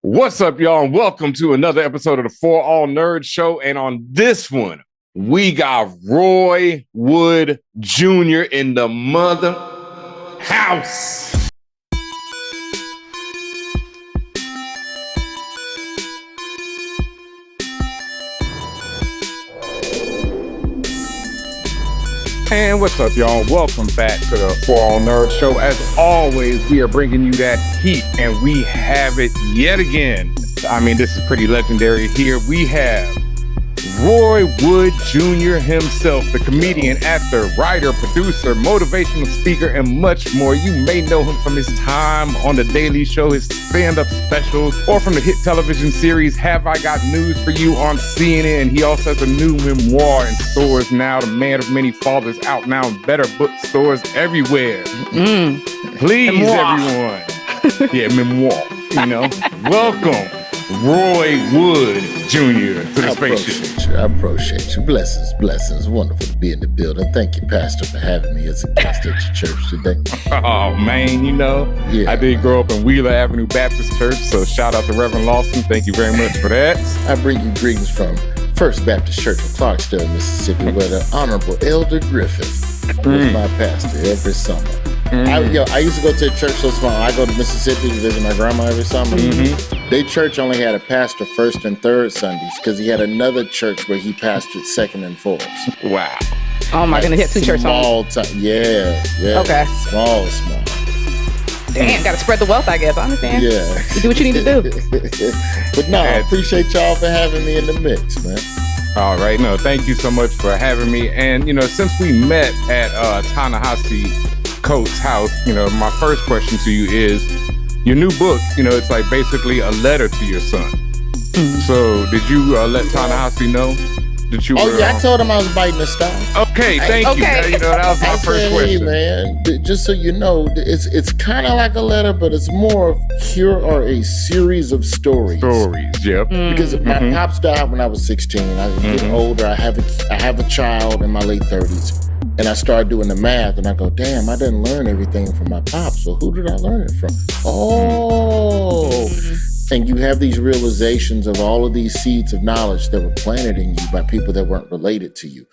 What's up, y'all, and welcome to another episode of the ForAllNerds show. And on this one, we got Roy Wood Jr. in the mother house. And what's up, y'all? Welcome back to the ForAllNerds show. As always, we are bringing you that heat, and we have it yet again. I mean, this is pretty legendary. Here we have Roy Wood Jr. himself, the comedian, actor, writer, producer, motivational speaker, and much more. You may know him from his time on The Daily Show, his stand-up specials, or from the hit television series Have I Got News for You on CNN. He also has a new memoir in stores now, The Man of Many Fathers, out now in better bookstores everywhere. Please, memoir. Everyone. Yeah, memoir, you know. Welcome, Roy Wood Jr. to the spaceship. I appreciate you. Blessings. Wonderful to be in the building. Thank you, Pastor, for having me as a guest at your church today. Oh, man, you know, I did grow up in Wheeler Avenue Baptist Church, so shout out to Reverend Lawson. Thank you very much for that. I bring you greetings from First Baptist Church of Clarksdale, Mississippi, where the Honorable Elder Griffith was my pastor every summer. I used to go to a church so small. I go to Mississippi to visit my grandma every summer. Their church only had a pastor first and third Sundays because he had another church where he pastored second and fourths. Wow. Oh my goodness, he had two church homes. Small time. Yeah. Okay. Small. Damn, gotta spread the wealth, I guess. I understand. Yeah. You do what you need to do. But no, I appreciate y'all for having me in the mix, man. All right. No, thank you so much for having me. And, you know, since we met at Ta-Nehisi Coates' house, you know, my first question to you is, your new book, you know, it's like basically a letter to your son. So did you let Ta-Nehisi know that you were... I told him I was biting his style. Okay, thank you. You know, that was my first question. Hey, man, just so you know, it's kind of like a letter, but it's more of here are a series of stories. Yep. Because my pops died when I was 16. I was getting older. I have a child in my late 30s. And I started doing the math, and I go, damn, I didn't learn everything from my pops. So who did I learn it from? Oh. And you have these realizations of all of these seeds of knowledge that were planted in you by people that weren't related to you.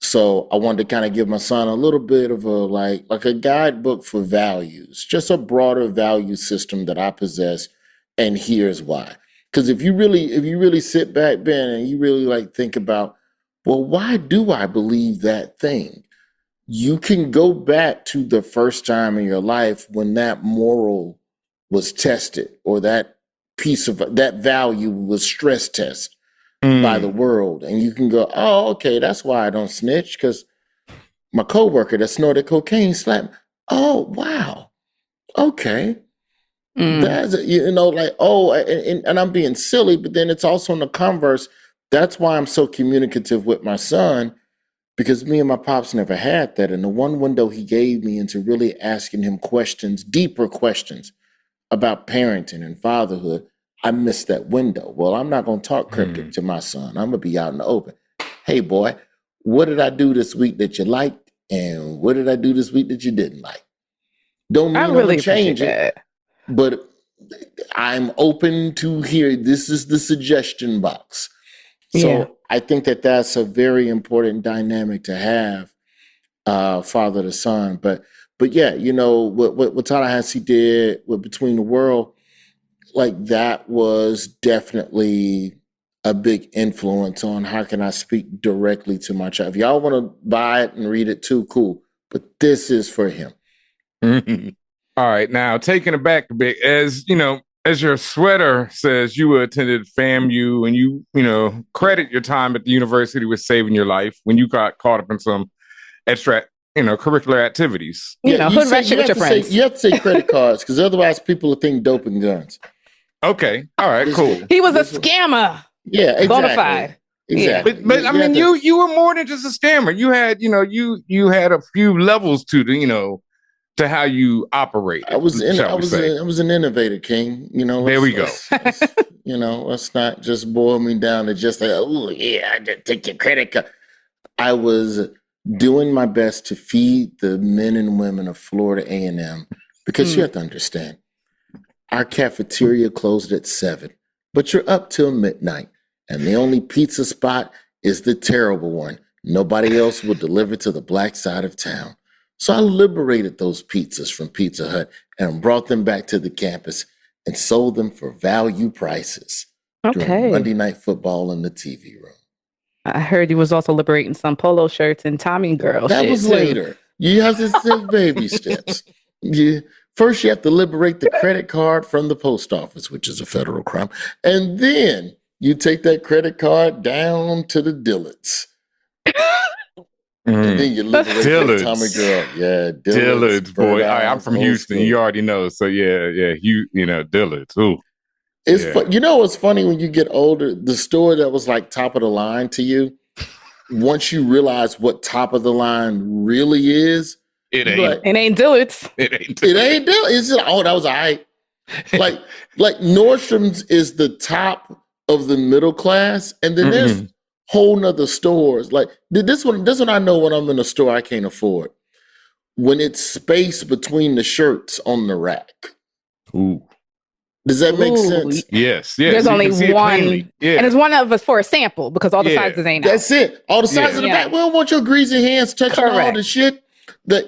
So I wanted to kind of give my son a little bit of a like a guidebook for values, just a broader value system that I possess. And here's why. Because if you really sit back, Ben, and you really like think about, well, why do I believe that thing? You can go back to the first time in your life when that moral was tested or that piece of that value was stress tested by the world. And you can go, oh, okay, that's why I don't snitch, because my coworker that snorted cocaine slapped me. Oh, wow. Okay. That's, you know, like, oh, and I'm being silly, but then it's also in the converse. That's why I'm so communicative with my son, because me and my pops never had that. And the one window he gave me into really asking him questions, deeper questions about parenting and fatherhood, I missed that window. Well, I'm not going to talk cryptic to my son. I'm going to be out in the open. Hey, boy, what did I do this week that you liked? And what did I do this week that you didn't like? Don't mean I'm going to change it, but I'm open to hear. This is the suggestion box. So I think that that's a very important dynamic to have, father to son. But yeah, you know, what Ta-Nehisi did with Between the World, like that was definitely a big influence on how can I speak directly to my child. If y'all want to buy it and read it too, cool. But this is for him. All right. Now, taking it back a bit, as you know, as your sweater says, you attended FAMU, and you know, credit your time at the university with saving your life when you got caught up in some extra, curricular activities. You know, hood rat shit with your friends. You have to say credit cards, because otherwise people will think dope and guns. Okay. All right, cool. He was a scammer. Yeah, exactly. Bonafide. Exactly. But I mean, you were more than just a scammer. You had, you had a few levels to the, to how you operate. I was an innovator, King. You know, there we go. Let's not just boil me down to just like, oh yeah, I just take your credit card. I was doing my best to feed the men and women of Florida A&M, because you have to understand, Our cafeteria closed at 7, but you're up till midnight, and the only pizza spot is the terrible one. Nobody else will deliver to the black side of town. So I liberated those pizzas from Pizza Hut and brought them back to the campus and sold them for value prices during Monday Night Football in the TV room. I heard he was also liberating some polo shirts and Tommy girl That shit was too. later. You have to take baby steps. First, you have to liberate the credit card from the post office, which is a federal crime. And then you take that credit card down to the Dillards. And then you liberate the Tommy girl. Yeah, Dillards, boy. I'm from Houston. School. You already know. So yeah, you know, Dillards. Ooh. You know what's funny when you get older? The store that was like top of the line to you, once you realize what top of the line really is, it ain't Dillard's. It ain't Dillard's. It's just, that was all right. Like Nordstrom's is the top of the middle class, and then there's whole nother stores. Like this one I know when I'm in a store I can't afford. When it's space between the shirts on the rack. Ooh. Does that make sense? Yes. There's only one, and it's one of us for a sample because all the sizes ain't out. That's it. All the sizes in the back. We don't want your greasy hands touching all the shit. That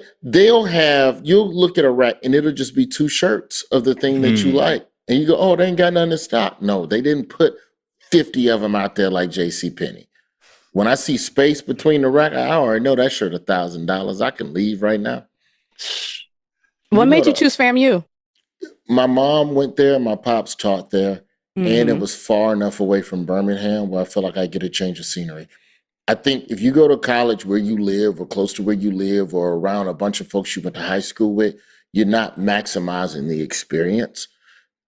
you'll look at a rack and it'll just be 2 shirts of the thing that you like, and you go, "Oh, they ain't got nothing to stock." No, they didn't put 50 of them out there like JCPenney. When I see space between the rack, I already know that shirt $1,000. I can leave right now. What made you choose FAMU? My mom went there, my pops taught there, and it was far enough away from Birmingham where I felt like I get a change of scenery. I think if you go to college where you live or close to where you live or around a bunch of folks you went to high school with, you're not maximizing the experience,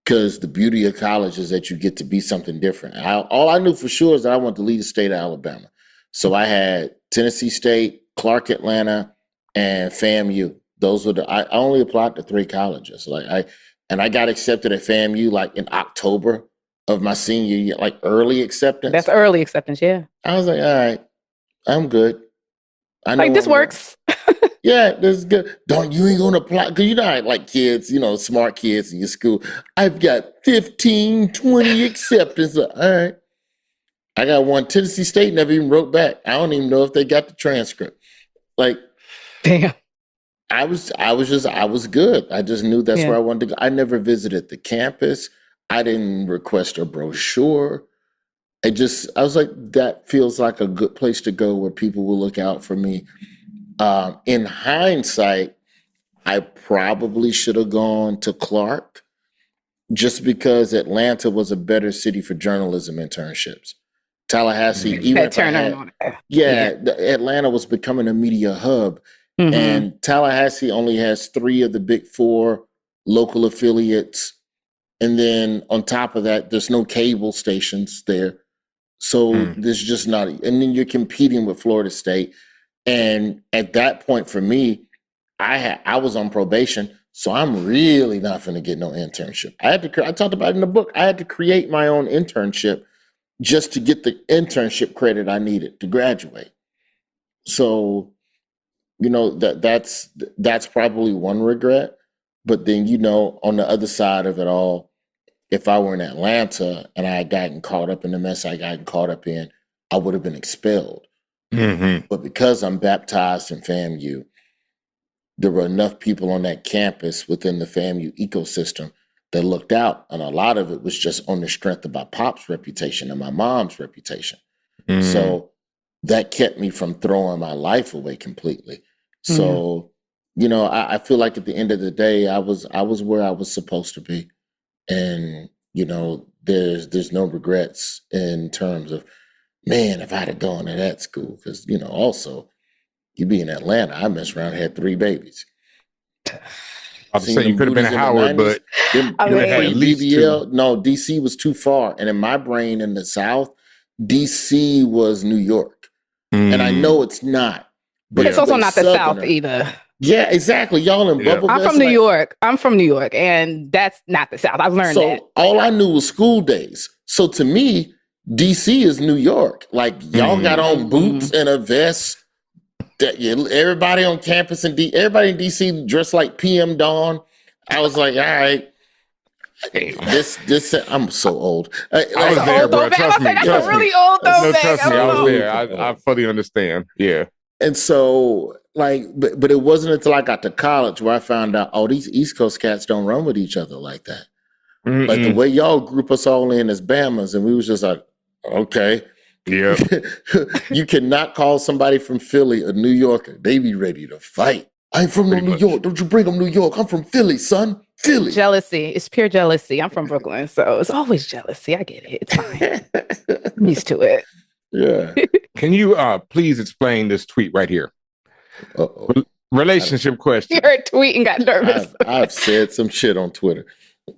because the beauty of college is that you get to be something different. All I knew for sure is that I wanted to lead the state of Alabama. So I had Tennessee State, Clark Atlanta, and FAMU. Those were I only applied to 3 colleges. I got accepted at FAMU like in October of my senior year, like early acceptance. That's early acceptance, yeah. I was like, all right, I'm good. I know this works. Yeah, this is good. You ain't gonna apply, because you know how like kids, smart kids in your school. I've got 15, 20 acceptance. All right. I got one. Tennessee State never even wrote back. I don't even know if they got the transcript. Like, damn. I was good. I just knew that's where I wanted to go. I never visited the campus. I didn't request a brochure. I was like, that feels like a good place to go where people will look out for me. In hindsight, I probably should have gone to Clark just because Atlanta was a better city for journalism internships. Tallahassee, Atlanta was becoming a media hub. And Tallahassee only has 3 of the big 4 local affiliates. And then on top of that, there's no cable stations there. So there's just not, and then you're competing with Florida State. And at that point for me, I was on probation. So I'm really not going to get no internship. I talked about it in the book. I had to create my own internship just to get the internship credit I needed to graduate. So, that's probably one regret. But then, on the other side of it all, if I were in Atlanta and I had gotten caught up in the mess I gotten caught up in, I would have been expelled. But because I'm baptized in FAMU, there were enough people on that campus within the FAMU ecosystem that looked out. And a lot of it was just on the strength of my pop's reputation and my mom's reputation. So that kept me from throwing my life away completely. So, I feel like at the end of the day, I was where I was supposed to be. And, there's no regrets in terms of, man, if I'd have gone to that school, because, also you be in Atlanta, I messed around and had 3 babies. I'm saying you could have been at Howard, but BBL. No, DC was too far. And in my brain in the South, DC was New York. And I know it's not. But it's also not the South either. Yeah, exactly. Y'all in bubble. I'm from New York. I'm from New York, and that's not the South. I've learned that. All I knew was school days. So to me, DC is New York. Like y'all got on boots and a vest. Everybody on campus everybody in DC dressed like PM Dawn. I was like, all right. This I'm so old. I was there, bro. Trust me. That's a really old No, throwback. trust me. I was there. I fully understand. Yeah. And so, like, but it wasn't until I got to college where I found out, oh, these East Coast cats don't run with each other like that. Mm-mm. Like the way y'all group us all in as Bamas, and we was just like, okay. Yeah. You cannot call somebody from Philly a New Yorker. They be ready to fight. I ain't from New York. Don't you bring them New York. I'm from Philly, son. Philly. Jealousy. It's pure jealousy. I'm from Brooklyn, so it's always jealousy. I get it. It's fine. I'm used to it. Yeah. Can you please explain this tweet right here? Uh-oh. Relationship question. You heard tweet and got nervous. I've said some shit on Twitter.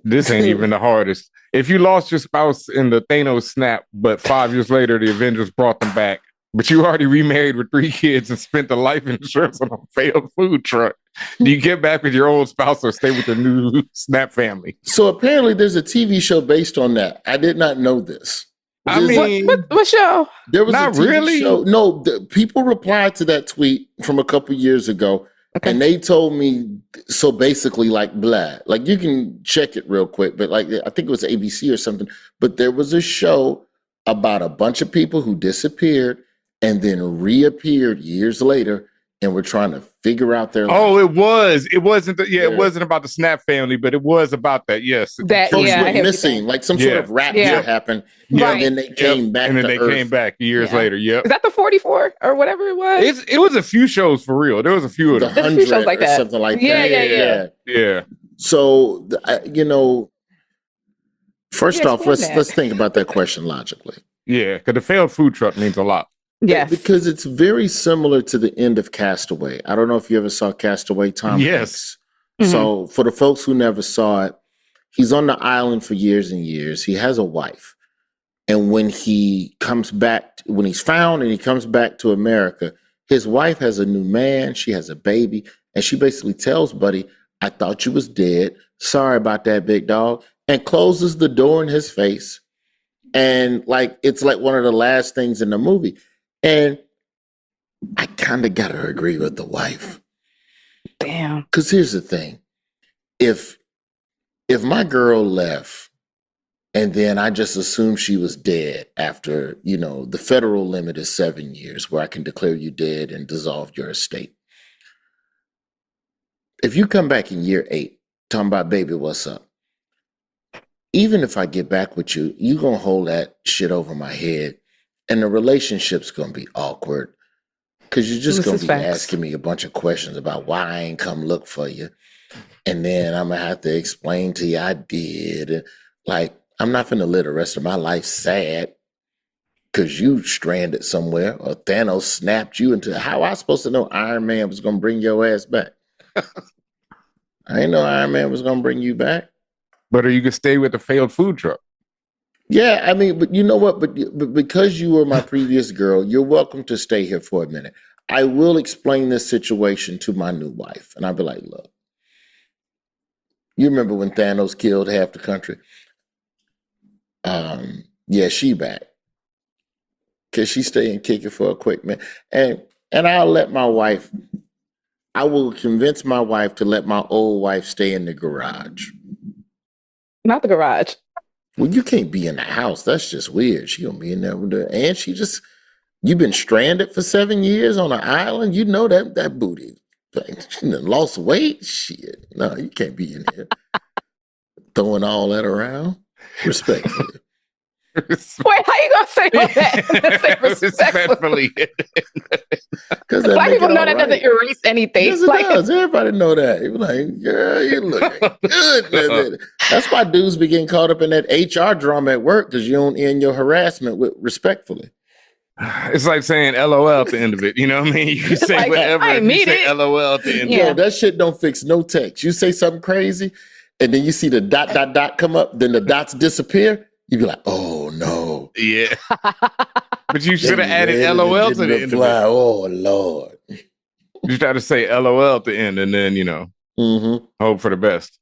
This ain't even the hardest. If you lost your spouse in the Thanos Snap, but 5 years later the Avengers brought them back, but you already remarried with 3 kids and spent the life insurance on a failed food truck, do you get back with your old spouse or stay with the new Snap family? So apparently there's a TV show based on that. I did not know this. I mean, what show? There was not a TV really. show. No, people replied to that tweet from a couple years ago. Okay. And they told me, so basically like blah, like you can check it real quick, but like, I think it was ABC or something, but there was a show about a bunch of people who disappeared and then reappeared years later and were trying to figure out their life. Oh, it was. It wasn't. It wasn't about the Snap family, but it was about that. Yes, that folks went missing, like some sort of rapture happened, and then they came back. And then they came back years later. Yep. Is that the 44 or whatever it was? It was a few shows for real. There was a few of them. The 100 shows like that, something like that. Yeah. So first off, let's think about that question logically. Yeah, because the failed food truck means a lot. Yes. Because it's very similar to the end of Castaway. I don't know if you ever saw Castaway, Tom. Yes. Mm-hmm. So for the folks who never saw it, he's on the island for years and years. He has a wife. And when he comes back, when he's found and he comes back to America, his wife has a new man. She has a baby. And she basically tells Buddy, I thought you was dead. Sorry about that, big dog. And closes the door in his face. And it's like one of the last things in the movie. And I kind of got to agree with the wife. Damn. Because here's the thing. If my girl left and then I just assumed she was dead after, the federal limit is 7 years where I can declare you dead and dissolve your estate. If you come back in year 8, talking about, baby, what's up? Even if I get back with you, you going to hold that shit over my head. And the relationship's going to be awkward because you're just going to be asking me a bunch of questions about why I ain't come look for you. And then I'm going to have to explain to you I did. And I'm not going to live the rest of my life sad because you stranded somewhere or Thanos snapped you into. How I supposed to know Iron Man was going to bring your ass back? I didn't know Iron Man was going to bring you back. But or you could stay with the failed food truck. Yeah, I mean, but you know what? But because you were my previous girl, you're welcome to stay here for a minute. I will explain this situation to my new wife. And I'll be like, look, you remember when Thanos killed half the country? Yeah, she back. Can she stay and kick it for a quick minute? And I'll let my wife, I will convince my wife to let my old wife stay in the garage. Not the garage. Well, you can't be in the house. That's just weird. She gonna be in there with her, and you've been stranded for 7 years on an island. You know that booty, she done lost weight. Shit, no, you can't be in here throwing all that around. Respectfully. Wait, how you gonna say all that? Say respectfully. Black people know that doesn't erase anything. Yes, it does. Everybody know that. You're like, girl, you look good. That's why dudes be getting caught up in that HR drama at work because you don't end your harassment with respectfully. It's like saying LOL at the end of it. You know what I mean? You can say whatever. You say LOL at the end. Yo, that shit don't fix no text. You say something crazy, and then you see the ... come up, then the dots disappear. You be like, oh no. Yeah. But you should have added LOL to the end of it. Oh Lord. You try to say LOL at the end and then, hope for the best.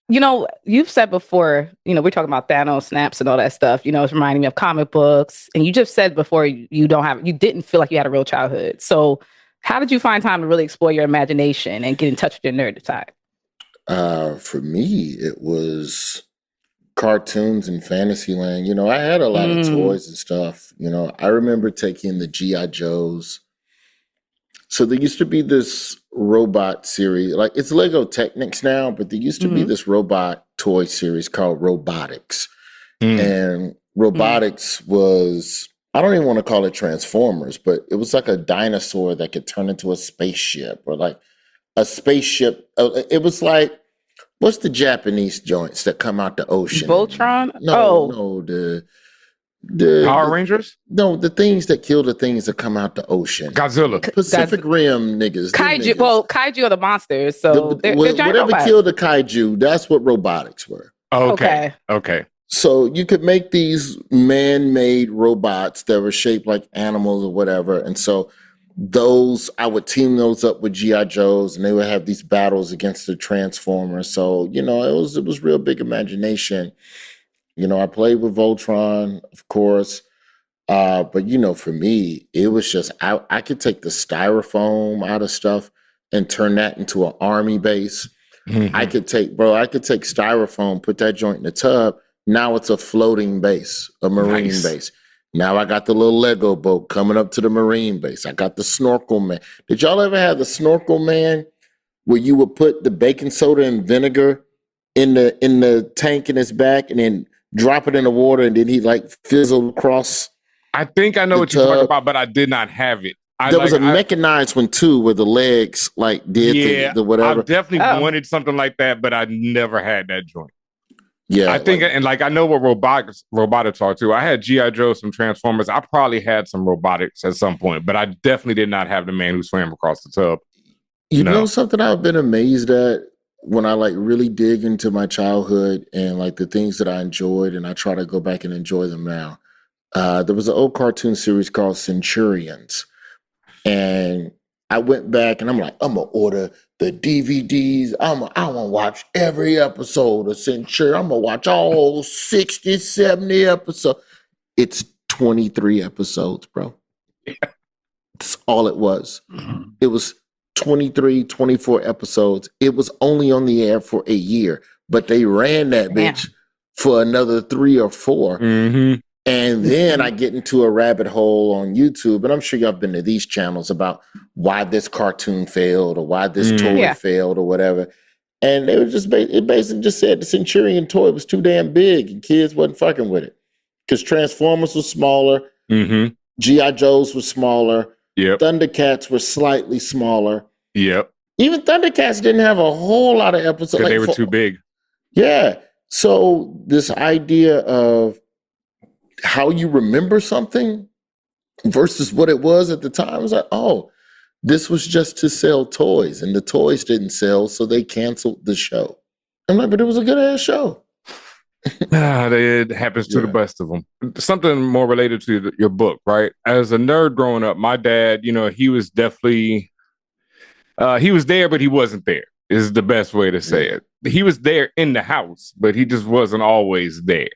You've said before, we're talking about Thanos snaps and all that stuff, it's reminding me of comic books. And you just said before you didn't feel like you had a real childhood. So how did you find time to really explore your imagination and get in touch with your nerd side? For me, it was cartoons and Fantasyland. I had a lot of toys and stuff. I remember taking the G.I. Joes. So there used to be this robot series, like it's Lego Technics now, but there used to be this robot toy series called Robotics. And Robotics was, I don't even want to call it Transformers, but it was like a dinosaur that could turn into a spaceship, or like a spaceship. It was like, what's the Japanese joints that come out the ocean? Voltron? No, the Power Rangers? No, the things that kill the things that come out the ocean. Godzilla. Pacific Rim niggas. Kaiju. Well, kaiju are the monsters, so they're giant whatever robots. killed the kaiju, that's what robotics were. Okay. So you could make these man-made robots that were shaped like animals or whatever. And so those, I would team those up with G.I. Joes, and they would have these battles against the Transformers. So, it was real big imagination. I played with Voltron, of course. But for me, it was just, I could take the styrofoam out of stuff and turn that into an army base. I could take styrofoam, put that joint in the tub. Now it's a floating base, a marine base. Now I got the little Lego boat coming up to the marine base. I got the snorkel man. Did y'all ever have the snorkel man where you would put the baking soda and vinegar in the tank in his back and then drop it in the water, and then he like fizzle across? I think I know what you're talking about, but I did not have it. There was a mechanized one too, where the legs like did the whatever. I definitely wanted something like that, but I never had that joint. Yeah, I think, I know what robotics are too. I had G.I. Joe, some Transformers. I probably had some robotics at some point, but I definitely did not have the man who swam across the tub. You know something I've been amazed at when I like really dig into my childhood and like the things that I enjoyed, and I try to go back and enjoy them now. There was an old cartoon series called Centurions, and I went back and I'm like, I'm gonna order the DVDs. I want to watch every episode of Centurion. I'm gonna watch all 60, 70 episodes. It's 23 episodes, bro. That's all it was. It was 23, 24 episodes. It was only on the air for a year, but they ran that bitch for another 3 or 4. And then I get into a rabbit hole on YouTube, and I'm sure y'all been to these channels about why this cartoon failed or why this toy failed or whatever. And they were just it basically just said the Centurion toy was too damn big and kids wasn't fucking with it. Because Transformers was smaller, G.I. Joes was smaller, Thundercats were slightly smaller. Even Thundercats didn't have a whole lot of episodes. Like, they were too big. Yeah. So this idea of how you remember something versus what it was at the time, I was like, oh, this was just to sell toys, and the toys didn't sell, so they canceled the show. I'm like, but it was a good ass show. It happens to the best of them. Something more related to your book, right? As a nerd growing up, my dad, he was definitely he was there, but he wasn't there, is the best way to say it. He was there in the house, but he just wasn't always there.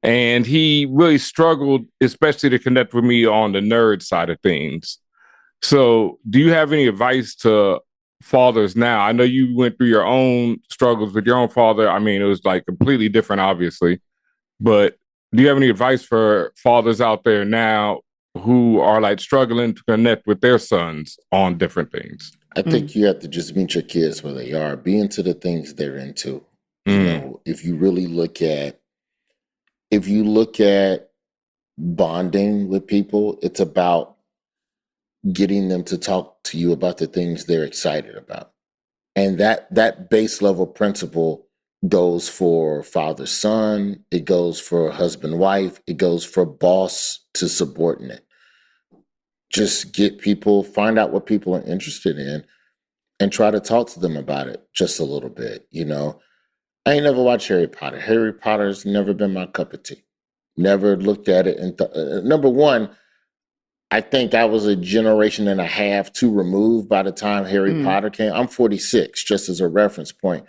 And he really struggled, especially to connect with me on the nerd side of things. So do you have any advice to fathers now? I know you went through your own struggles with your own father. I mean, it was like completely different, obviously. But do you have any advice for fathers out there now who are like struggling to connect with their sons on different things? I think you have to just meet your kids where they are. Be into the things they're into. You know, if you really look at bonding with people, it's about getting them to talk to you about the things they're excited about. And that base level principle goes for father-son, it goes for husband-wife, it goes for boss to subordinate. Just find out what people are interested in and try to talk to them about it just a little bit, I ain't never watched Harry Potter. Harry Potter's never been my cup of tea. Never looked at it. And number one, I think I was a generation and a half too removed by the time Harry Potter came. I'm 46, just as a reference point.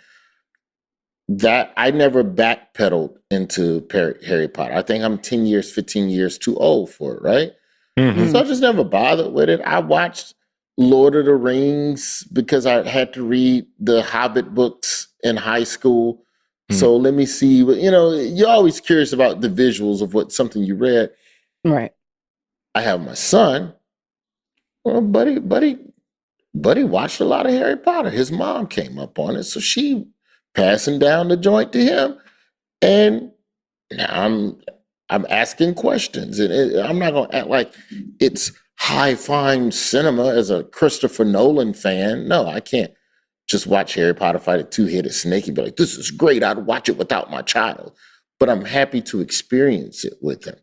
That I never backpedaled into Harry Potter. I think I'm 10 years, 15 years too old for it, right? So I just never bothered with it. I watched Lord of the Rings because I had to read the Hobbit books in high school. So let me see. You're always curious about the visuals of what something you read. Right. I have my son. Well, buddy watched a lot of Harry Potter. His mom came up on it, so she passing down the joint to him, and now I'm asking questions, and I'm not gonna act like it's high fine cinema as a Christopher Nolan fan. No, I can't just watch Harry Potter fight a two-headed snake and be like, "This is great. I'd watch it without my child," but I'm happy to experience it with him,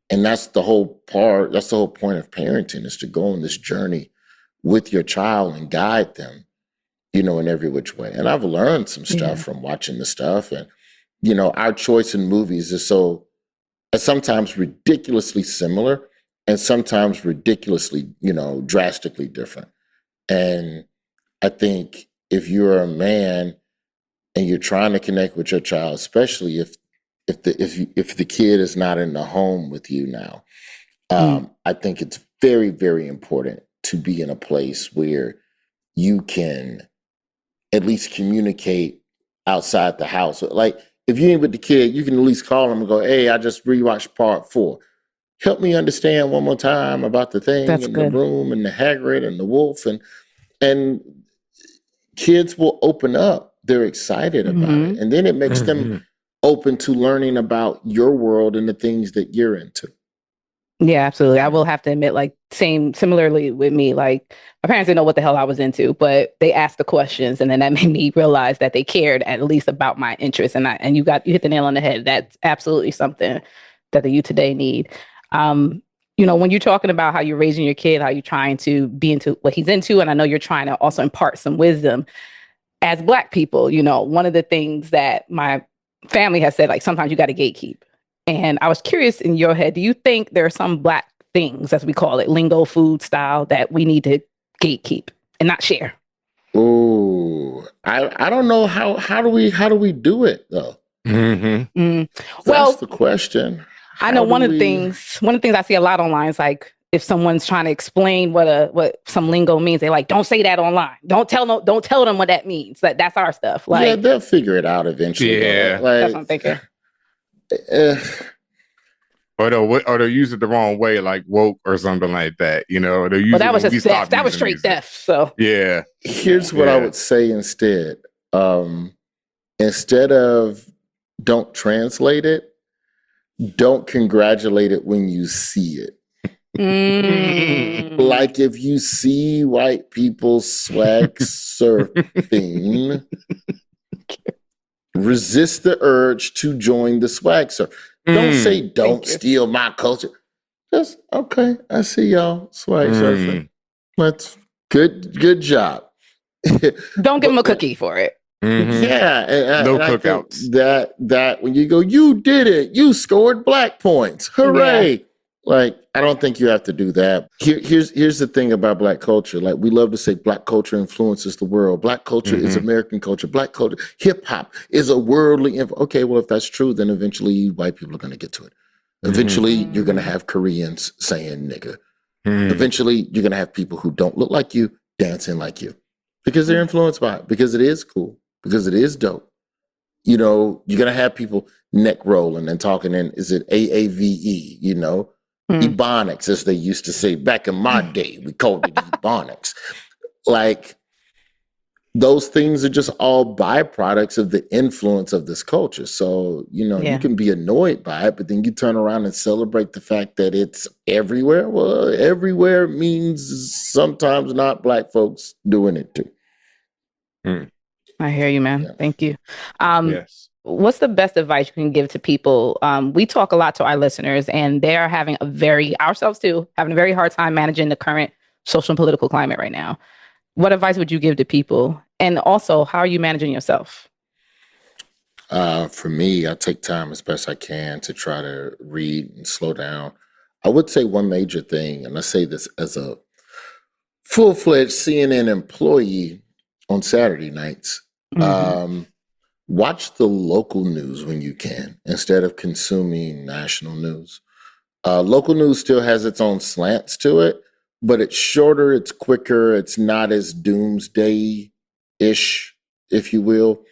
and that's the whole part. That's the whole point of parenting, is to go on this journey with your child and guide them, in every which way. And I've learned some stuff from watching the stuff. And, our choice in movies is sometimes ridiculously similar and sometimes ridiculously, drastically different. And I think if you're a man and you're trying to connect with your child, especially if the kid is not in the home with you now, I think it's very, very important to be in a place where you can at least communicate outside the house. Like, if you ain't with the kid, you can at least call them and go, "Hey, I just rewatched part 4. Help me understand one more time about the thing and the room and the Hagrid and the wolf." And kids will open up. They're excited about it. And then it makes them open to learning about your world and the things that you're into. Yeah, absolutely. I will have to admit, like, similarly with me, like, my parents didn't know what the hell I was into, but they asked the questions, and then that made me realize that they cared at least about my interests. And you hit the nail on the head. That's absolutely something that the youth today need. When you're talking about how you're raising your kid, how you're trying to be into what he's into, and I know you're trying to also impart some wisdom. As Black people, one of the things that my family has said, like, sometimes you got to gatekeep. And I was curious, in your head, do you think there are some Black things, as we call it, lingo, food, style, that we need to gatekeep and not share? Oh, I don't know how do we do it though? Well, that's the question. I know one of the things I see a lot online is, like, if someone's trying to explain what some lingo means, they're like, "Don't say that online. Don't tell them what that means. That's our stuff." Like, yeah, they'll figure it out eventually. Yeah, that's what I'm thinking. Or they'll use it the wrong way, like woke or something like that. They'll use that was just theft. That was straight theft. So yeah. Here's what I would say instead. Instead of don't translate it, don't congratulate it when you see it. Like, if you see white people swag surfing, resist the urge to join the swag surf. Don't say, "Don't steal my culture." Just, "Okay, I see y'all swag surfing. That's good job." Don't give them a cookie for it. Yeah, no and cookouts. That when you go, "You did it. You scored Black points. Hooray!" Yeah. Like, I don't think you have to do that. Here's the thing about Black culture. Like, we love to say Black culture influences the world. Black culture is American culture. Black culture, hip hop is a worldly. Okay, well, if that's true, then eventually white people are going to get to it. Eventually, you're going to have Koreans saying "nigga." Eventually, you're going to have people who don't look like you dancing like you, because they're influenced by it, because it is cool, because it is dope. You're going to have people neck rolling and talking in, is it AAVE, Ebonics, as they used to say back in my day. We called it Ebonics. Like, those things are just all byproducts of the influence of this culture. So, you can be annoyed by it, but then you turn around and celebrate the fact that it's everywhere. Well, everywhere means sometimes not Black folks doing it too. I hear you, man. Yeah. Thank you. Yes. What's the best advice you can give to people? We talk a lot to our listeners, and they are having ourselves too, having a very hard time managing the current social and political climate right now. What advice would you give to people? And also, how are you managing yourself? For me, I take time as best I can to try to read and slow down. I would say one major thing, and I say this as a full-fledged CNN employee on Saturday nights, watch the local news when you can, instead of consuming national news. Local news still has its own slants to it, but it's shorter, it's quicker, it's not as doomsday-ish, if you will.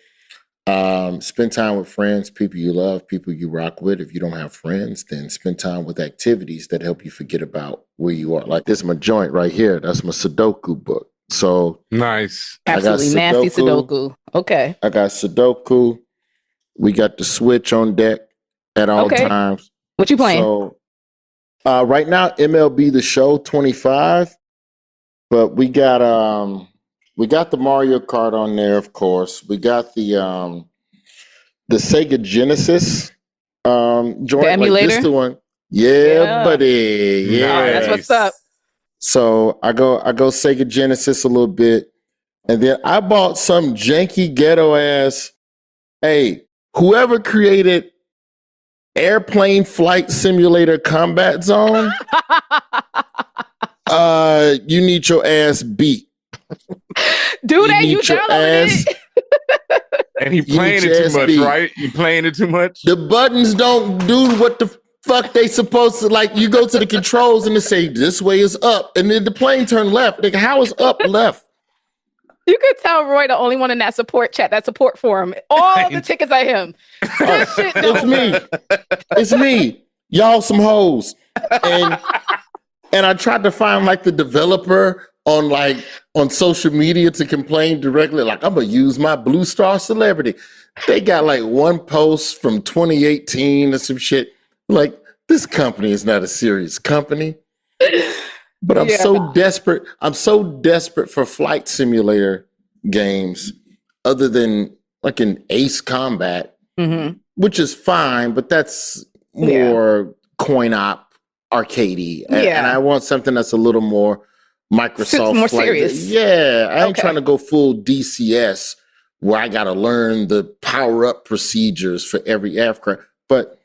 Spend time with friends, people you love, people you rock with. If you don't have friends, then spend time with activities that help you forget about where you are. Like this is my joint right here. That's my Sudoku book. So Nice. Absolutely nasty Sudoku. Okay. I got Sudoku. We got the Switch on deck at all times. What you playing? So right now, MLB The Show 25, but we got the Mario Kart on there, of course. We got the Sega Genesis joint. The emulator? Like this the one. Yeah, buddy. Yeah. Nice. That's what's up. So I go Sega Genesis a little bit. And then I bought some janky ghetto ass. Hey, whoever created Airplane Flight Simulator Combat Zone, you need your ass beat. Dude, you downloaded it? And he playing it too much, right? You playing it too much? The buttons don't do what the fuck they supposed to. Like, you go to the controls and they say, this way is up. And then the plane turn left. Like, how is up left? You could tell Roy the only one in that support chat, that support forum. All the tickets are him. It's me. It's me. Y'all some hoes. And I tried to find like the developer on social media to complain directly. Like, I'm gonna use my Blue Star Celebrity. They got like one post from 2018 or some shit. Like, this company is not a serious company. But I'm so desperate. I'm so desperate for flight simulator games other than like an Ace Combat, which is fine, but that's more coin op arcadey. And I want something that's a little more Microsoft. More serious. Yeah, I ain't trying to go full DCS where I got to learn the power-up procedures for every aircraft. But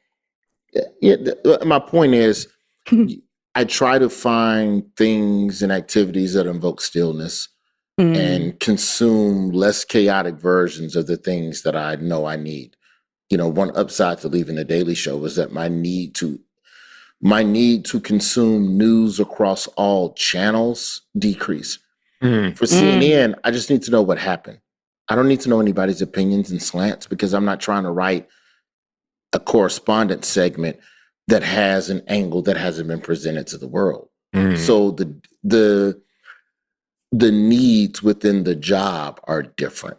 my point is, I try to find things and activities that invoke stillness and consume less chaotic versions of the things that I know I need. You know, one upside to leaving the Daily Show is that my need to consume news across all channels decrease. For CNN, I just need to know what happened. I don't need to know anybody's opinions and slants because I'm not trying to write a correspondence segment that has an angle that hasn't been presented to the world. So the needs within the job are different.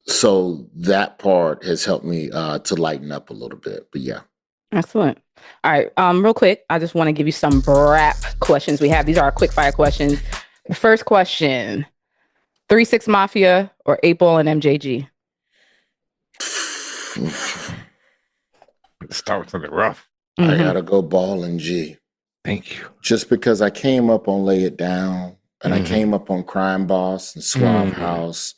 So that part has helped me to lighten up a little bit. But yeah. Excellent. All right. Real quick, I just want to give you some rap questions we have. These are our quick fire questions. The first question, 3-6 Mafia or 8-Ball and MJG? Start with something rough. I gotta go Ball and G. Thank you. Just because I came up on Lay It Down and I came up on Crime Boss and Suave House,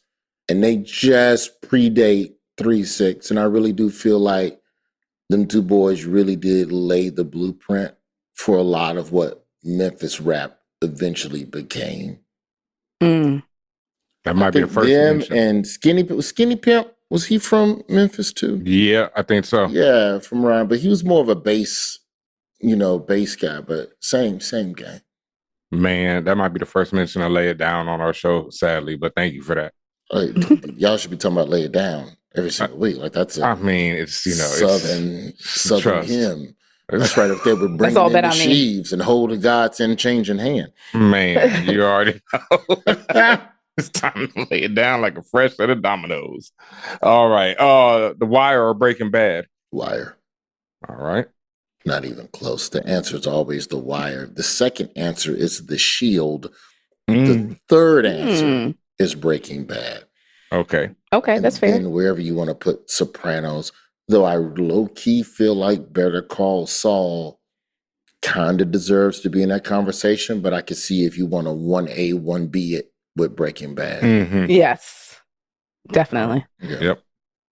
and they just predate 3-6. And I really do feel like them two boys really did lay the blueprint for a lot of what Memphis rap eventually became. That might be a first mention. And Skinny Pimp, was he from Memphis too? Yeah, I think so. Yeah, from Ryan, but he was more of a bass guy, but same guy. Man, that might be the first mention to Lay It Down on our show, sadly, but thank you for that. Y'all should be talking about Lay It Down every single week. Like it's Southern hymn. That's right up there with bringing in the sheaves and holding God's and changing hand. Man, you already know. It's time to lay it down like a fresh set of dominoes. All right. The Wire or Breaking Bad? Wire. All right. Not even close. The answer is always The Wire. The second answer is The Shield. The third answer is Breaking Bad. Okay. Okay, that's fair. And wherever you want to put Sopranos, though I low-key feel like Better Call Saul kind of deserves to be in that conversation, but I could see if you want to 1A, 1B it with Breaking Bad. Yes, definitely. Yeah.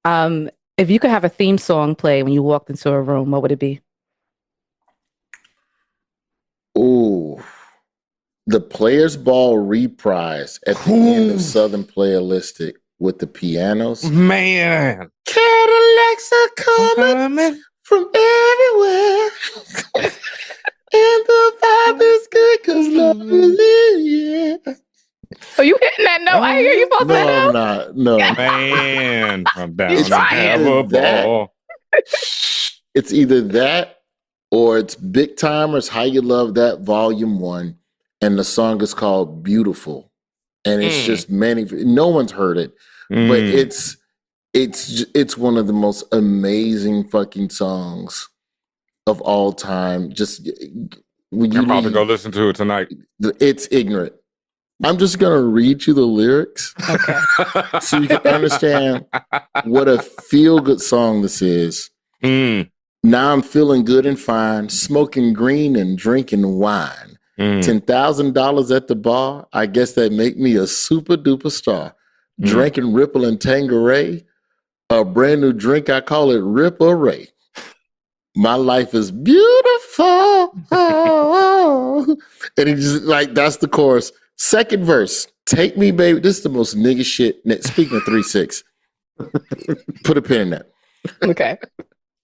Yep. If you could have a theme song play when you walked into a room, what would it be? Ooh, the Players Ball reprise at the end of Southern Playalistic with the pianos. Man, Cadillacs are coming from everywhere. And the vibe is good because love Yeah. Are you hitting that note? I hear you supposed to No, I'm know. not. No. Man, I'm down He's to trying. have a That- ball. It's either that or it's Big Timers, How You Love That, Volume 1. And the song is called Beautiful. And it's just no one's heard it. But it's one of the most amazing fucking songs of all time. Just when you I'm about to go leave, listen to it tonight. it's ignorant. I'm just gonna read you the lyrics Okay. so you can understand what a feel-good song this is. Now I'm feeling good and fine, smoking green and drinking wine. $10,000 at the bar. I guess that make me a super duper star. Drinking Ripple and Tanqueray, a brand new drink. I call it Rip-A-Ray. My life is beautiful. And he just like, that's the chorus. Second verse, take me, baby. This is the most nigga shit. Speaking of 3-6, put a pin in that. Okay.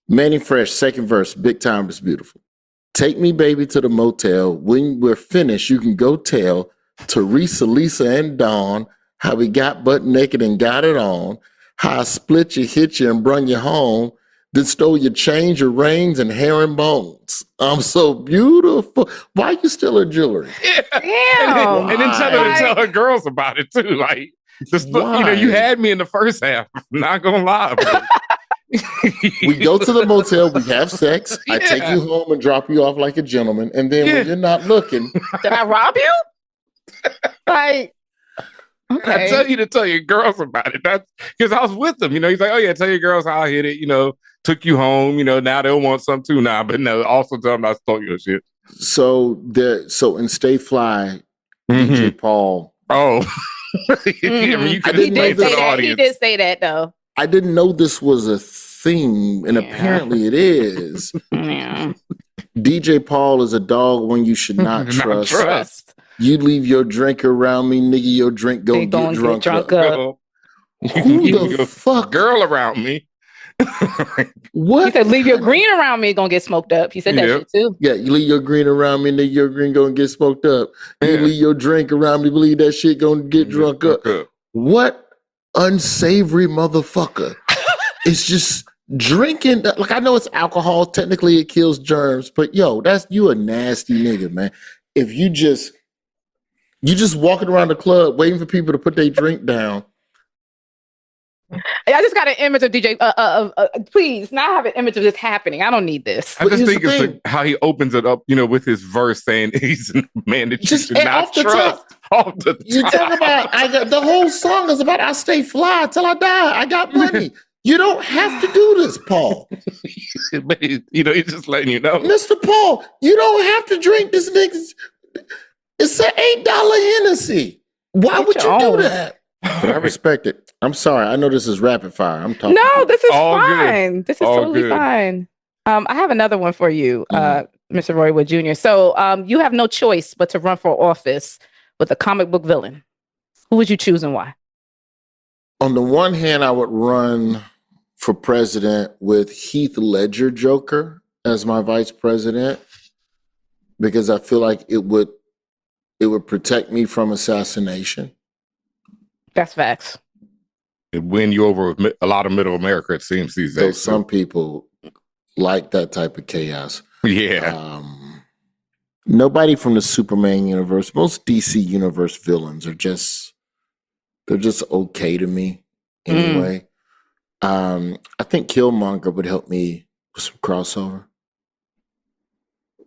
Manny Fresh, second verse, Big Time is beautiful. Take me, baby, to the motel. When we're finished, you can go tell Teresa, Lisa, and Dawn how we got butt naked and got it on. How I split you, hit you, and brung you home. Then stole your change, your rings, and hair and bones. I'm so beautiful. Why you steal her jewelry? Yeah. Damn. And then tell her to tell her girls about it too. Like, you had me in the first half. I'm not gonna lie. We go to the motel, we have sex. I take you home and drop you off like a gentleman. And then when you're not looking, did I rob you? Like, okay. I tell you to tell your girls about it. That's because I was with them. He's like, oh yeah, tell your girls how I hit it. Took you home. Now they'll want some too now. But no, also tell them I stole your shit. So in Stay Fly, DJ Paul. Oh, you could he did say that. He did say that though. I didn't know this was a theme, and apparently it is. DJ Paul is a dog one you should not trust. You leave your drink around me, nigga. Your drink gonna get drunk up. Who the fuck? Girl around me. What? He said, leave your green around me, gonna get smoked up. He said that shit too. Yeah, you leave your green around me, nigga, your green gonna get smoked up. You leave your drink around me, believe that shit gonna get drunk up. What unsavory motherfucker? It's just drinking. Like, I know it's alcohol. Technically, it kills germs, but yo, you a nasty nigga, man. If you just walking around the club waiting for people to put their drink down. I just got an image of DJ. Please, now I have an image of this happening. I don't need this. I just think it's how he opens it up, with his verse saying he's a man that you should not trust. Off the top. You talk about the whole song is about I stay fly till I die. I got money. You don't have to do this, Paul. But he's just letting you know, Mr. Paul. You don't have to drink this nigga's. It's an $8 Hennessy. Why would you do that? But I respect it. I'm sorry. I know this is rapid fire. I'm talking. No, this is all fine. Good. This is all totally good. fine. I have another one for you, Mr. Roy Wood Jr. So you have no choice but to run for office with a comic book villain. Who would you choose and why? On the one hand, I would run for president with Heath Ledger Joker as my vice president because I feel like it would protect me from assassination. That's facts. It win you over with a lot of middle America, it seems these days. So some people like that type of chaos. Yeah. Nobody from the Superman universe, most DC universe villains are just okay to me anyway. I think Killmonger would help me with some crossover.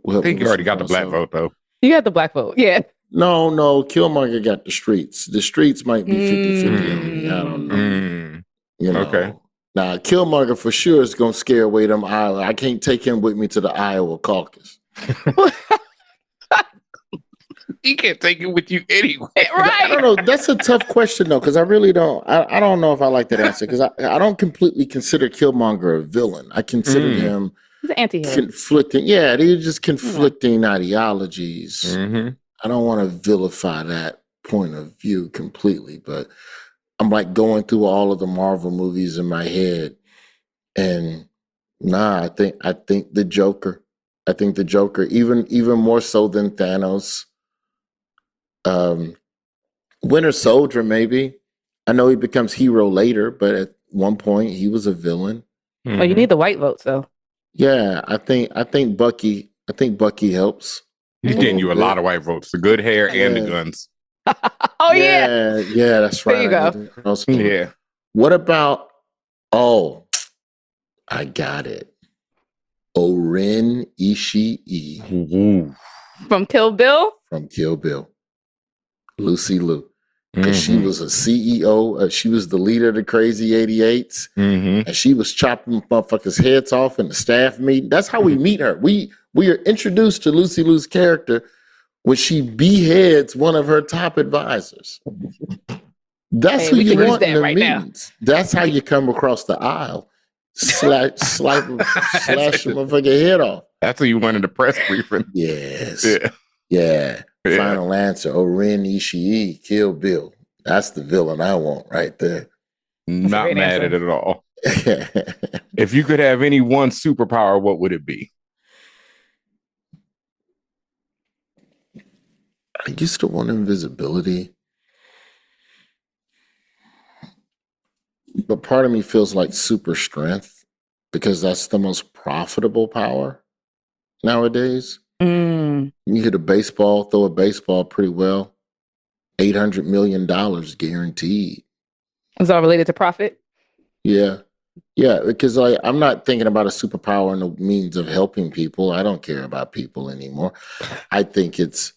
I think you already got the black vote though. You got the black vote, yeah. No, Killmonger got the streets. The streets might be 50-50 on me. I don't know. Okay. Now, Killmonger for sure is going to scare away them Iowa. I can't take him with me to the Iowa caucus. He can't take it with you anyway. Right. I don't know. That's a tough question, though, because I really don't. I don't know if I like that answer, because I don't completely consider Killmonger a villain. I consider him He's an anti-hero. conflicting. Yeah, they're just conflicting ideologies. I don't want to vilify that point of view completely, but I'm like going through all of the Marvel movies in my head, and I think the Joker. I think the Joker, even more so than Thanos. Winter Soldier, maybe. I know he becomes hero later, but at one point he was a villain. Oh, you need the white votes though. Yeah, I think Bucky helps. He's getting you a lot of white votes, the good hair and the guns. Oh yeah. Yeah, that's right. There you go. Yeah. What about? Oh, I got it. Orin Ishii Ooh. From Kill Bill. from Kill Bill. Lucy Liu. Because she was a CEO. She was the leader of the Crazy 88s. And she was chopping motherfuckers' heads off in the staff meeting. That's how we meet her. We are introduced to Lucy Liu's character when she beheads one of her top advisors. That's who you want in the meetings. That's how you come across the aisle. Slash a motherfucking head off. That's who you wanted the press briefing. Yes. Yeah. Final answer. Orin Ishii, Kill Bill. That's the villain I want right there. Not mad at it at all. If you could have any one superpower, what would it be? I used to want invisibility. But part of me feels like super strength because that's the most profitable power nowadays. You hit a baseball, throw a baseball pretty well. $800 million guaranteed. It's all related to profit? Yeah. Yeah, because I'm not thinking about a superpower and the means of helping people. I don't care about people anymore. I think it's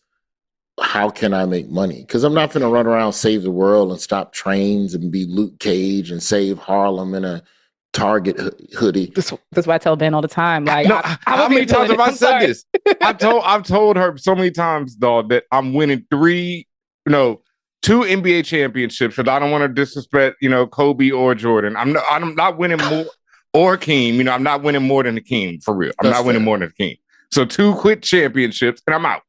how can I make money? Because I'm not going to run around, save the world and stop trains and be Luke Cage and save Harlem in a Target hoodie. That's why I tell Ben all the time. Like, no, how many times have I said this? I've told her so many times, dog, that I'm winning 2 NBA championships. But I don't want to disrespect, Kobe or Jordan. I'm not winning more or Keem. I'm not winning more than the Keem for real. I'm not winning more than the Keem. So 2 quick championships, and I'm out.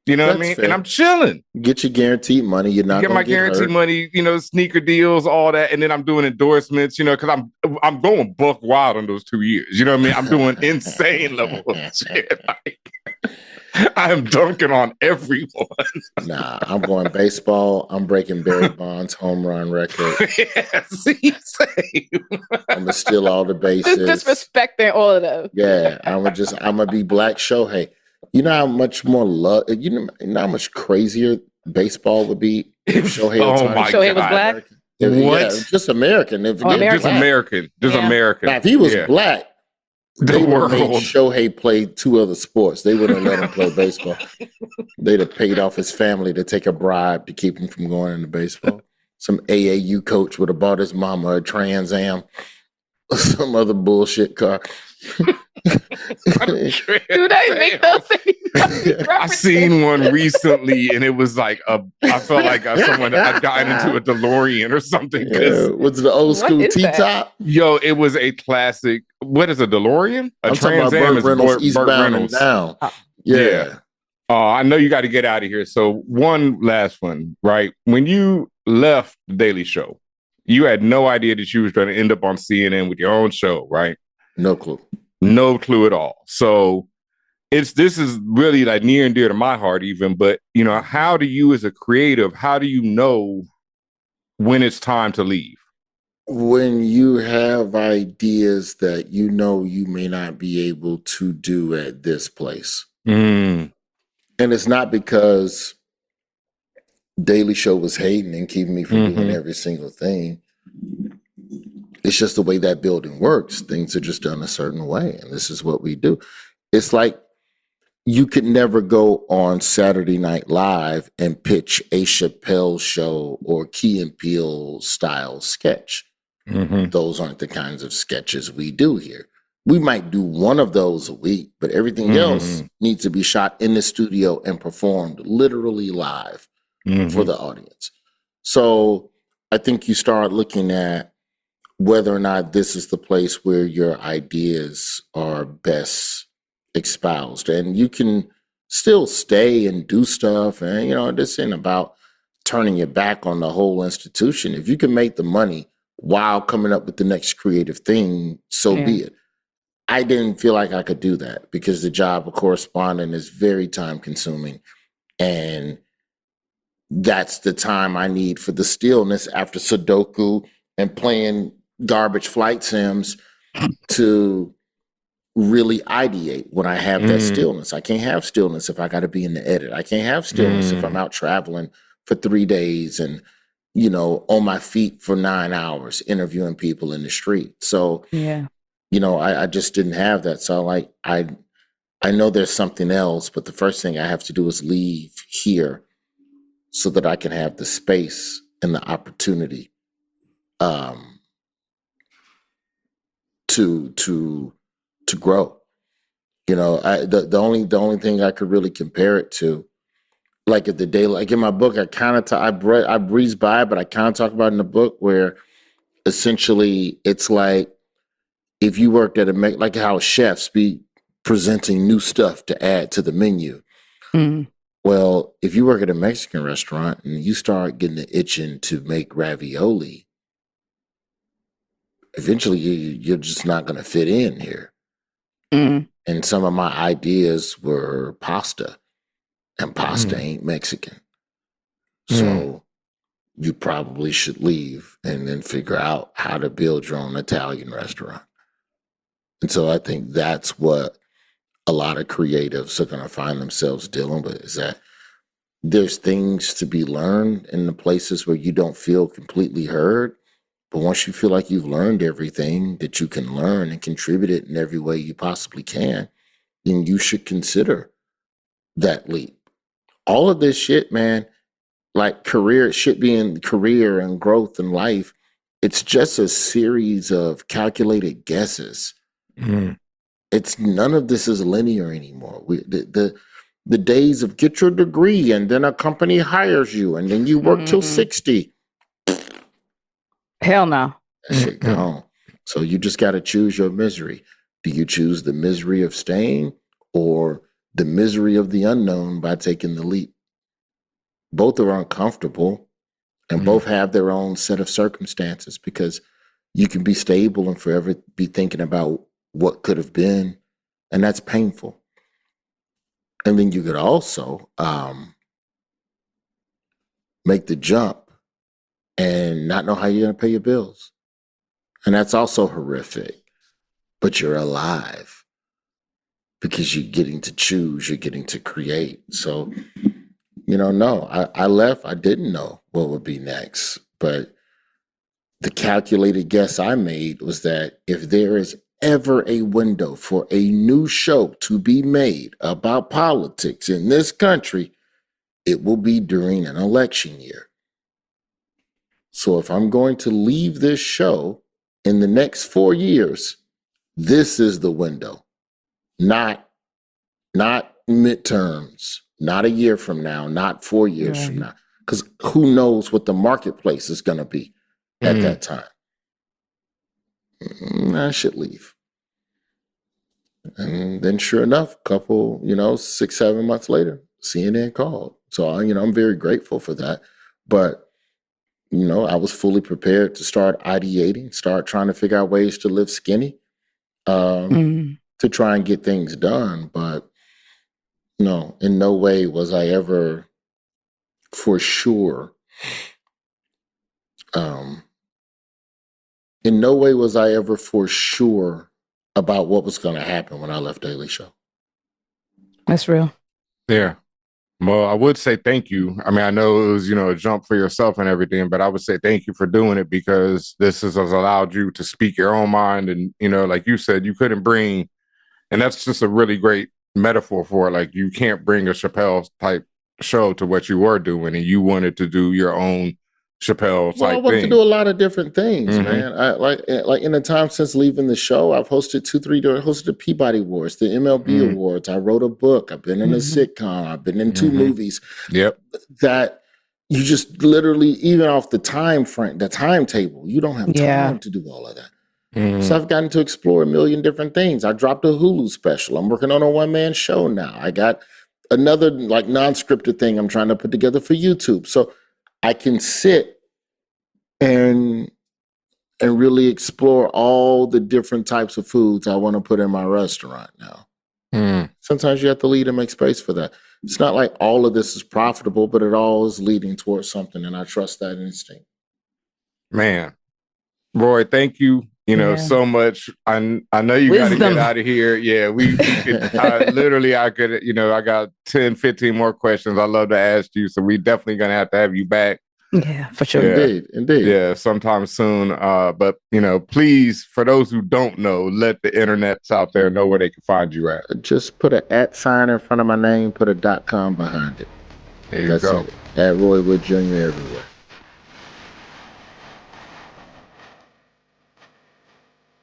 You know what I mean? Fair. And I'm chilling. Get your guaranteed money. You're not get my guaranteed money, sneaker deals, all that. And then I'm doing endorsements, because I'm going buck wild on those 2 years. You know what I mean? I'm doing insane level of shit. Like, I am dunking on everyone. Nah, I'm going baseball. I'm breaking Barry Bonds' home run record. Same. I'm gonna steal all the bases. Just disrespecting all of them. Yeah, I'm gonna be Black Shohei. You know how much more love, you know how much crazier baseball would be if Shohei Shohei was black? What? Yeah, just American. Just American. Now, if he was black, they would have made Shohei play 2 other sports. They wouldn't have let him play baseball. They'd have paid off his family to take a bribe to keep him from going into baseball. Some AAU coach would have bought his mama a Trans Am or some other bullshit car. Dude, I make those. I seen one recently, and it was like I felt like someone I got into a DeLorean or something. What's the old school T-top? Yo, it was a classic. What is a DeLorean? I'm talking about Burt Reynolds, Eastbound and Down. Yeah. I know you got to get out of here. So one last one, right? When you left The Daily Show, you had no idea that you was going to end up on CNN with your own show, right? No clue. No clue at all. So this is really like near and dear to my heart even, but how do you as a creative, how do you know when it's time to leave? When you have ideas that you may not be able to do at this place. And it's not because Daily Show was hating and keeping me from doing every single thing. It's just the way that building works. Things are just done a certain way, and this is what we do. It's like you could never go on Saturday Night Live and pitch a Chappelle show or Key and Peele style sketch. Those aren't the kinds of sketches we do here. We might do one of those a week, but everything else needs to be shot in the studio and performed literally live for the audience. So I think you start looking at whether or not this is the place where your ideas are best espoused. And you can still stay and do stuff. And, this ain't about turning your back on the whole institution. If you can make the money while coming up with the next creative thing, so be it. I didn't feel like I could do that because the job of correspondent is very time consuming. And that's the time I need for the stillness after Sudoku and playing garbage flight sims to really ideate when I have that stillness. I can't have stillness if I got to be in the edit. I can't have stillness if I'm out traveling for 3 days and, you know, on my feet for 9 hours interviewing people in the street. So, Yeah. you know, I just didn't have that. So like, I know there's something else, but the first thing I have to do is leave here so that I can have the space and the opportunity to grow. You know, the only thing I could really compare it to, like at the day, like in my book, I breeze by, but I kind of talk about in the book where essentially it's like if you worked at like how chefs be presenting new stuff to add to the menu. Mm. Well, if you work at a Mexican restaurant and you start getting the itching to make ravioli, eventually you're just not going to fit in here. Mm. And some of my ideas were pasta, and pasta ain't Mexican. So you probably should leave and then figure out how to build your own Italian restaurant. And so I think that's what a lot of creatives are going to find themselves dealing with, is that there's things to be learned in the places where you don't feel completely heard. But once you feel like you've learned everything that you can learn and contribute it in every way you possibly can, then you should consider that leap. All of this shit, man, like career, shit being career and growth in life, it's just a series of calculated guesses. It's none of this is linear anymore. The days of get your degree and then a company hires you and then you work till 60. Hell no. That shit gone. So you just got to choose your misery. Do you choose the misery of staying or the misery of the unknown by taking the leap? Both are uncomfortable and both have their own set of circumstances, because you can be stable and forever be thinking about what could have been, and that's painful. And then you could also make the jump and not know how you're going to pay your bills. And that's also horrific, but you're alive because you're getting to choose, you're getting to create. So, you know, no, I left. I didn't know what would be next, but the calculated guess I made was that if there is ever a window for a new show to be made about politics in this country, it will be during an election year. So if I'm going to leave this show in the next 4 years, this is the window, not midterms, not a year from now, not 4 years from now, because who knows what the marketplace is going to be at that time. I should leave. And then sure enough, couple, 6, 7 months later, CNN called. So, I'm very grateful for that. But, I was fully prepared to start ideating, start trying to figure out ways to live skinny, to try and get things done. But, no, in no way was I ever for sure, in no way was I ever for sure about what was going to happen when I left Daily Show. That's real. Yeah. Well, I would say thank you. I mean, I know it was, a jump for yourself and everything, but I would say thank you for doing it, because this has allowed you to speak your own mind. And, like you said, you couldn't bring, and that's just a really great metaphor for it. Like, you can't bring a Chappelle type show to what you were doing, and you wanted to do your own Chappelle type thing. I want to do a lot of different things, man. I like in the time since leaving the show, I've hosted hosted the Peabody Awards, the MLB Awards. I wrote a book. I've been in a sitcom. I've been in 2 movies. Yep. That you just literally, even off the time frame, the timetable, you don't have time to do all of that. So I've gotten to explore a million different things. I dropped a Hulu special. I'm working on a 1-man show now. I got another like non-scripted thing I'm trying to put together for YouTube. So I can sit and really explore all the different types of foods I want to put in my restaurant now. Sometimes you have to lead and make space for that. It's not like all of this is profitable, but it all is leading towards something, and I trust that instinct. Man, Roy, thank you. So much. I know you got to get out of here. Yeah, we could, I could, I got 10, 15 more questions I love to ask you. So we definitely going to have you back. Yeah, for sure. Yeah. Indeed. Yeah, sometime soon. But, please, for those who don't know, let the internets out there know where they can find you at. Just put an @ sign in front of my name, put a .com behind it. There you go. It. At Roy Wood Jr. everywhere.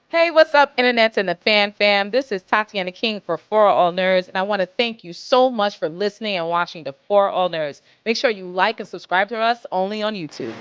Hey, what's up, internets and the fam? This is Tatiana King for ForAllNerds, and I want to thank you so much for listening and watching the ForAllNerds. Make sure you like and subscribe to us only on YouTube.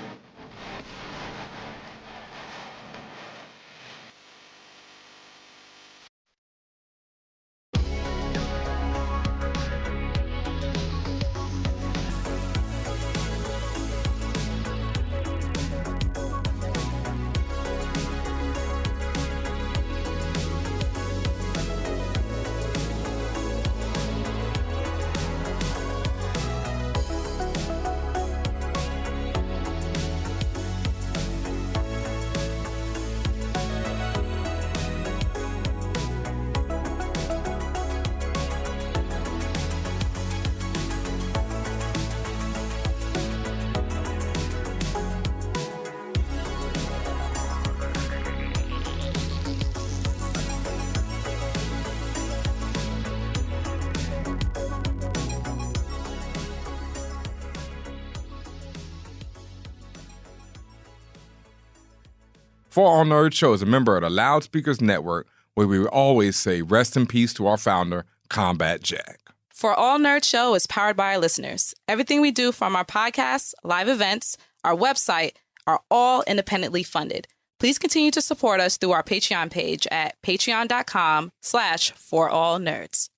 For All Nerds Show is a member of the Loudspeakers Network, where we always say rest in peace to our founder, Combat Jack. For All Nerds Show is powered by our listeners. Everything we do, from our podcasts, live events, our website, are all independently funded. Please continue to support us through our Patreon page at patreon.com/forallnerds.